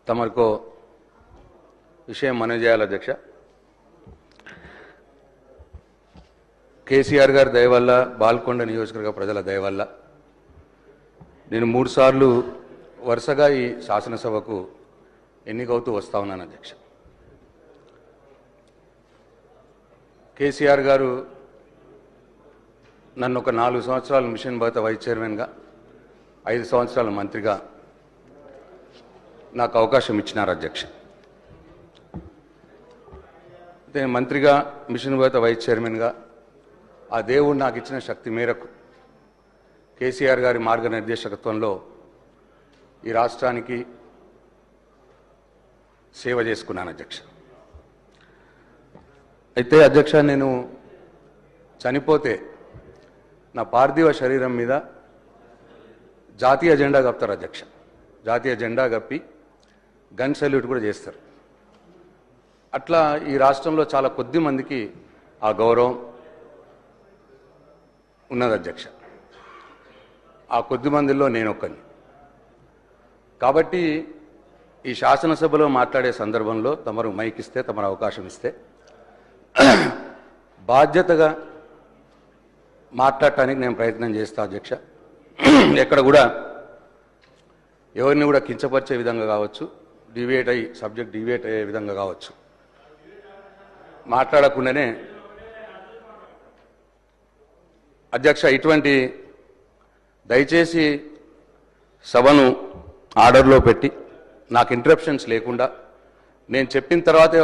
తమకు విషయం మనవి చేయాలి అధ్యక్ష. కేసీఆర్ గారి దయ వల్ల, బాల్కొండ నియోజకవర్గ ప్రజల దయ వల్ల నేను 3 సార్లు వరుసగా ఈ శాసనసభకు ఎన్నికవుతూ వస్తా ఉన్నాను అధ్యక్ష. కేసీఆర్ గారు నన్ను ఒక 4 సంవత్సరాలు మిషన్ భగత వైస్ చైర్మన్గా, 5 సంవత్సరాల మంత్రిగా నాకు అవకాశం ఇచ్చినారు అధ్యక్ష. నేను మంత్రిగా, మిషన్ భగత వైస్ చైర్మన్గా ఆ దేవుడు నాకు ఇచ్చిన శక్తి మేరకు కేసీఆర్ గారి మార్గనిర్దేశకత్వంలో ఈ రాష్ట్రానికి సేవ చేసుకున్నాను అధ్యక్ష. అయితే అధ్యక్ష, నేను చనిపోతే నా పార్థివ శరీరం మీద జాతీయ జెండా కప్తారు అధ్యక్ష. జాతీయ జెండా కప్పి గన్ సెల్యూట్ కూడా చేస్తారు. అట్లా ఈ రాష్ట్రంలో చాలా కొద్ది మందికి ఆ గౌరవం ఉన్నది అధ్యక్ష. ఆ కొద్ది మందిలో నేను ఒక్కని. కాబట్టి ఈ శాసనసభలో మాట్లాడే సందర్భంలో తమరు మైక్ ఇస్తే, తమరు అవకాశం ఇస్తే బాధ్యతగా మాట్లాడటానికి నేను ప్రయత్నం చేస్తా అధ్యక్ష. ఎక్కడ కూడా ఎవరిని కూడా కించపరిచే విధంగా కావచ్చు, సబ్జెక్ట్ డివేట్ అయ్యే విధంగా కావచ్చు మాట్లాడకుండానే అధ్యక్ష, ఇటువంటి దయచేసి సభను ఆర్డర్లో పెట్టి నాకు ఇంటరప్షన్స్ లేకుండా నేను చెప్పిన తర్వాతే